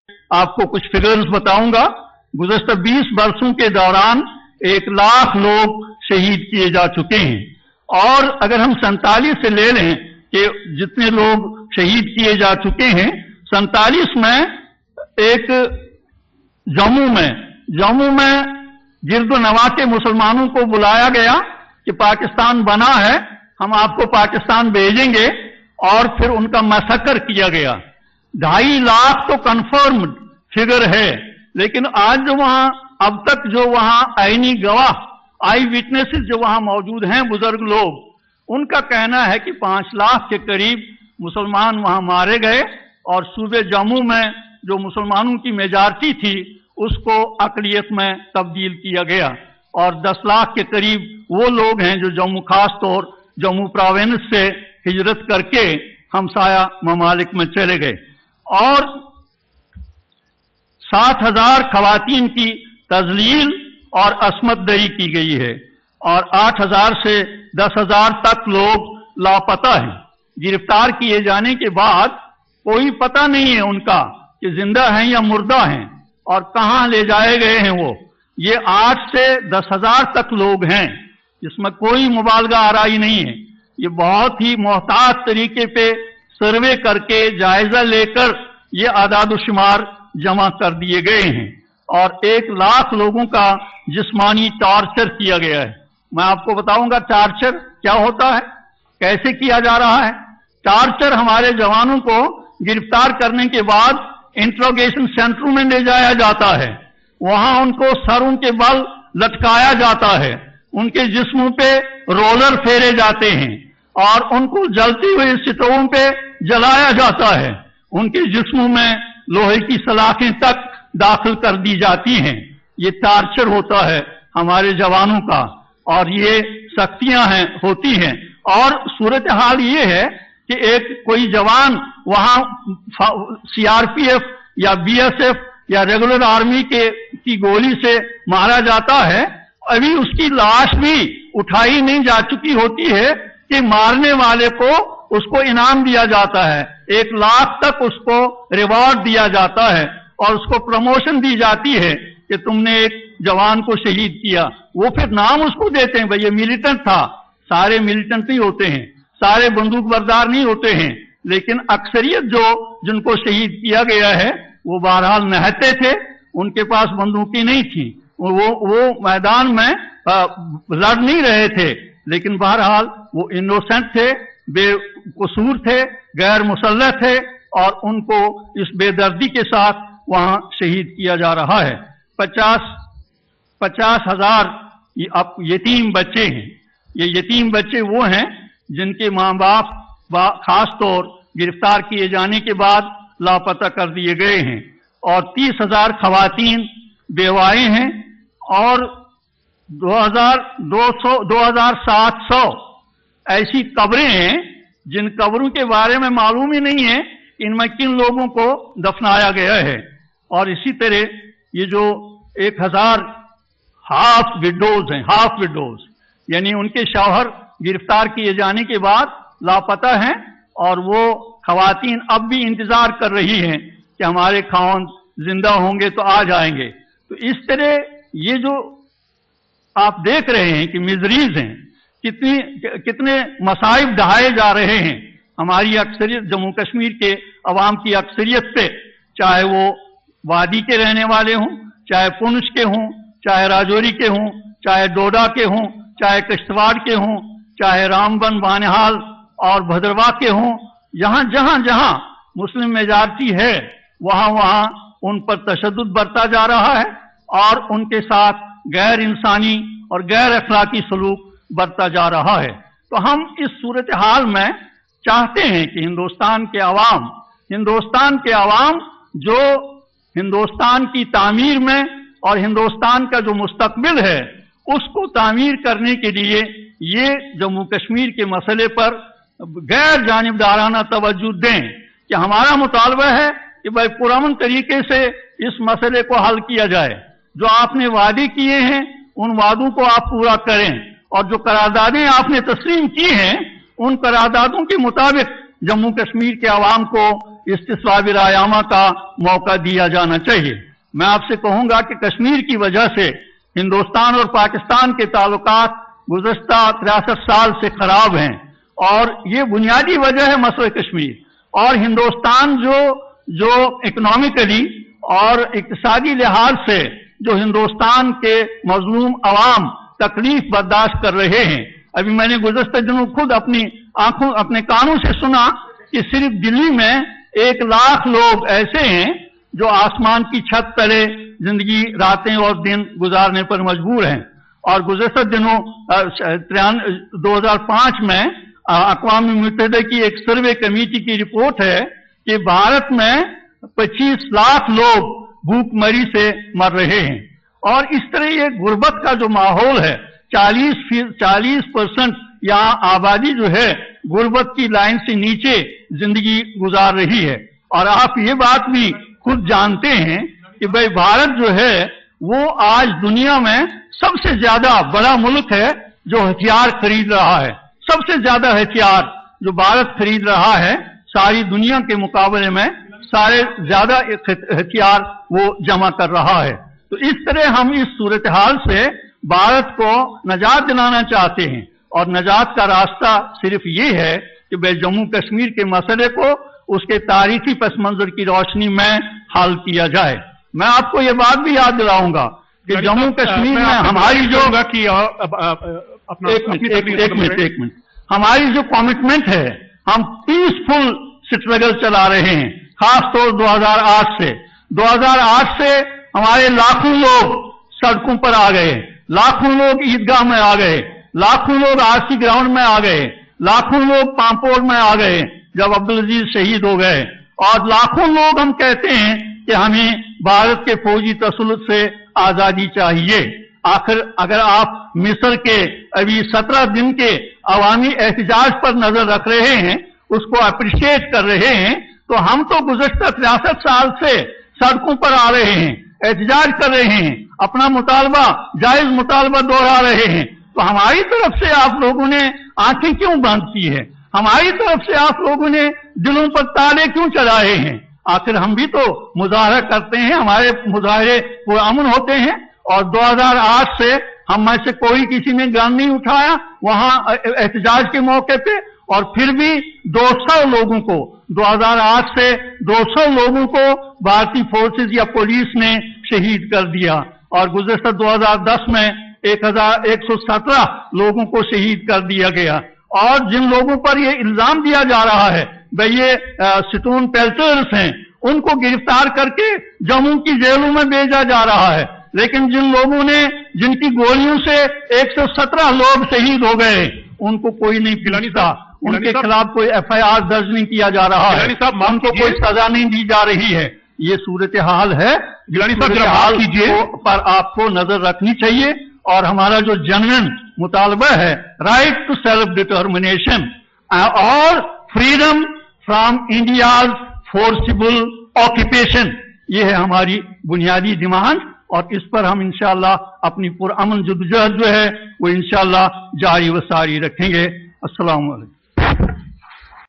आपको कुछ फिगर्स बताऊंगा। गुज़श्ता 20 वर्षों के दौरान 1 लाख लोग शहीद किए जा चुके हैं, और अगर हम 47 से ले लें कि जितने लोग शहीद किए जा चुके हैं, 47 में एक जम्मू में गिरदो नवा के मुसलमानों को बुलाया गया कि पाकिस्तान बना है, हम आपको पाकिस्तान भेजेंगे, और फिर उनका मैसेकर किया गया। 2.5 लाख तो कंफर्म्ड फिगर है, लेकिन आज जो वहां अब तक जो वहां आईनी गवाह, आई विटनेसेस जो वहां मौजूद हैं, बुजुर्ग लोग, उनका कहना है कि 5 लाख के करीब मुसलमान वहां मारे गए, और सूबे जम्मू में जो मुसलमानों की मेजॉरिटी थी उसको अक़लियत में तब्दील किया गया, और 10 लाख के करीब वो लोग हैं जो जम्मू, खास तौर जम्मू प्रोविंस से हिजरत करके हमसाया ममालिक में चले गए, और 7,000 खवातीन की तजलील और अस्मत दरी की गई है, और 8,000 से 10,000 तक लोग लापता हैं। गिरफ्तार किए जाने के बाद कोई पता नहीं है उनका कि जिंदा हैं या मुर्दा हैं, और कहां ले जाए गए हैं वो। ये 8 से 10,000 तक लोग हैं, जिसमें कोई मुबालगा आराई नहीं है। ये बहुत ही मोहतात तरीके पे सर्वे करके जायजा लेकर ये आदाद-ओ-शुमार जमा कर दिए गए हैं, और 1 लाख लोगों का जिस्मानी टॉर्चर किया गया है। मैं आपको बताऊंगा टॉर्चर क्या होता है, कैसे किया जा रहा है। टॉर्चर हमारे जवानों को गिरफ्तार करने के बाद इंट्रोगेशन सेंटरों में ले जाया जाता है, वहां उनको सरों के बल लटकाया जाता है, उनके जिस्मों पे रोलर फेरे जाते हैं, और उनको जलती हुई स्टोवों पे जलाया जाता है, उनके जिस्मों में लोहे की सलाखें तक दाखिल कर दी जाती हैं। ये टार्चर होता है हमारे जवानों का, और ये सख्तियां होती हैं। और सूरत हाल ये है कि एक कोई जवान वहां सीआरपीएफ या बीएसएफ या रेगुलर आर्मी की गोली से मारा जाता है, अभी उसकी लाश भी उठाई नहीं जा चुकी होती है कि मारने वाले को उसको इनाम दिया जाता है, 1 लाख तक उसको रिवॉर्ड दिया जाता है, और उसको प्रमोशन दी जाती है कि तुमने एक जवान को शहीद किया। वो फिर नाम उसको देते हैं, भाई ये मिलिटेंट था। सारे मिलिटेंट नहीं होते हैं, सारे बंदूक बरदार नहीं होते हैं, लेकिन अक्सरियत जिनको शहीद किया गया है वो बहरहाल नहते थे, उनके पास बंदूकें नहीं थी, वो मैदान में लड़ नहीं रहे थे, लेकिन बहरहाल वो इनोसेंट थे, बेकसूर थे, गैर मुसल्लह थे, और उनको इस बेदर्दी के साथ वहां शहीद किया जा रहा है। 50,000 यतीम बच्चे हैं। ये यतीम बच्चे वो हैं जिनके माँ बाप खास तौर गिरफ्तार किए जाने के बाद लापता कर दिए गए हैं, और 30,000 खवातीन बेवाएं हैं, और 2,700 ऐसी कब्रें हैं जिन कब्रों के बारे में मालूम ही नहीं है इनमें किन लोगों को दफनाया गया है। और इसी तरह ये जो 1,000 हाफ विडोज हैं, हाफ विडोज यानी उनके शौहर गिरफ्तार किए जाने के बाद लापता हैं, और वो खवातीन अब भी इंतजार कर रही हैं कि हमारे खावंद जिंदा होंगे तो आ जाएंगे। तो इस तरह ये जो आप देख रहे हैं कि मिजरीज हैं, कितने मसाइब ढहाए जा रहे हैं हमारी अक्सरियत, जम्मू कश्मीर के अवाम की अक्सरियत पे, चाहे वो वादी के रहने वाले हों, चाहे पुंछ के हों, चाहे राजौरी के हों, चाहे डोडा के हों, चाहे किश्तवाड़ के हों, चाहे रामबन, बानिहाल और भद्रवाह के हों। जहां जहां मुस्लिम मेजॉरिटी है वहां उन पर तशद्दुद बरता जा रहा है, और उनके साथ गैर इंसानी और गैर अखलाकी सलूक बरता जा रहा है। तो हम इस सूरत हाल में चाहते हैं कि हिंदुस्तान के अवाम जो हिंदुस्तान की तामीर में और हिंदुस्तान का जो मुस्तकबिल है उसको तामीर करने के लिए ये जम्मू कश्मीर के मसले पर गैर जानिबदाराना तवज्जो दें कि हमारा मुतालबा है कि भाई पुरअमन तरीके से इस मसले को हल किया जाए। जो आपने वादे किए हैं उन वादों को आप पूरा करें, और जो करारदादें आपने तस्लीम की हैं उन करारदादों के मुताबिक जम्मू कश्मीर के अवाम को इस्तिस्लाबी रायामा का मौका दिया जाना चाहिए। मैं आपसे कहूंगा कि कश्मीर की वजह से हिंदुस्तान और पाकिस्तान के ताल्लुकात गुज़श्ता 63 साल से खराब हैं और ये बुनियादी वजह है मसले कश्मीर। और हिंदुस्तान जो इकोनॉमिकली और इक्तिसादी लिहाज से जो हिंदुस्तान के मजलूम अवाम तकलीफ बर्दाश्त कर रहे हैं, अभी मैंने गुज़श्ता दिनों खुद अपनी आंखों अपने कानों से सुना कि सिर्फ दिल्ली में 1 लाख लोग ऐसे हैं जो आसमान की छत तले जिंदगी रातें और दिन गुजारने पर मजबूर हैं। और गुज़श्ता दिनों 2005 में अक़वाम मुत्तहिदा की एक सर्वे कमेटी की रिपोर्ट है कि भारत में 25 लाख लोग भूखमरी से मर रहे हैं। और इस तरह ये गुर्बत का जो माहौल है, 40% यहाँ आबादी जो है गुर्बत की लाइन से नीचे जिंदगी गुजार रही है। और आप ये बात भी खुद जानते हैं कि भाई भारत जो है वो आज दुनिया में सबसे ज्यादा बड़ा मुल्क है जो हथियार खरीद रहा है। सबसे ज्यादा हथियार जो भारत खरीद रहा है सारी दुनिया के मुकाबले में, सारे ज्यादा हथियार वो जमा कर रहा है। तो इस तरह हम इस सूरत हाल से भारत को नजात दिलाना चाहते हैं और नजात का रास्ता सिर्फ ये है कि भाई जम्मू कश्मीर के मसले को उसके तारीखी पस मंजर की रोशनी में हल किया जाए। मैं आपको ये बात भी याद दिलाऊंगा कि जम्मू कश्मीर में हमारी जो एक मिनट हमारी जो कमिटमेंट है, हम पीसफुल स्ट्रगल चला रहे हैं, खास तौर 2008 से हमारे लाखों लोग सड़कों पर आ गए, लाखों लोग ईदगाह में आ गए, लाखों लोग आरसी ग्राउंड में आ गए, लाखों लोग पांपोर में आ गए जब अब्दुल अजीज शहीद हो गए, और लाखों लोग हम कहते हैं कि हमें भारत के फौजी तसल्लुत से आजादी चाहिए। आखिर अगर आप मिस्र के अभी 17 दिन के अवामी एहतजाज पर नजर रख रहे हैं, उसको अप्रिशिएट कर रहे हैं, तो हम तो गुज़श्ता 63 साल से सड़कों पर आ रहे हैं, एहतजाज कर रहे हैं, अपना मुतालबा जायज मुतालबा दोहरा रहे हैं। तो हमारी तरफ से आप लोगों ने आंखें क्यों बंद की है? हमारी तरफ से आप लोगों ने दिलों पर ताले क्यों चढ़ाए हैं? आखिर हम भी तो मुजाहरा करते हैं, हमारे मुजाहरे पुरअमन होते हैं। और 2008 से हम में से कोई किसी ने गन नहीं उठाया वहां एहतजाज के मौके पे, और फिर भी 200 लोगों को 2008 से 200 लोगों को भारतीय फोर्सेस या पुलिस ने शहीद कर दिया। और गुज़श्ता 2010 में 1117 लोगों को शहीद कर दिया गया। और जिन लोगों पर ये इल्जाम दिया जा रहा है भाई ये स्टोन पेल्टर्स हैं, उनको गिरफ्तार करके जम्मू की जेलों में भेजा जा रहा है। लेकिन जिन लोगों ने जिनकी गोलियों से 117 लोग शहीद हो गए उनको कोई नहीं पूछता, उनके खिलाफ कोई FIR दर्ज नहीं किया जा रहा है, उनको कोई सजा नहीं दी जा रही है। ये सूरत हाल है, हाल पर आपको नजर रखनी चाहिए। और हमारा जो जनरल मुतालबा है राइट टू सेल्फ डिटर्मिनेशन और freedom from India's forcible occupation, ये है हमारी बुनियादी डिमांड। और इस पर हम इंशाअल्लाह अपनी पुरअमन जद्दोजहद जो है वो इंशाअल्लाह जारी व सारी रखेंगे। अस्सलाम वालेकुम।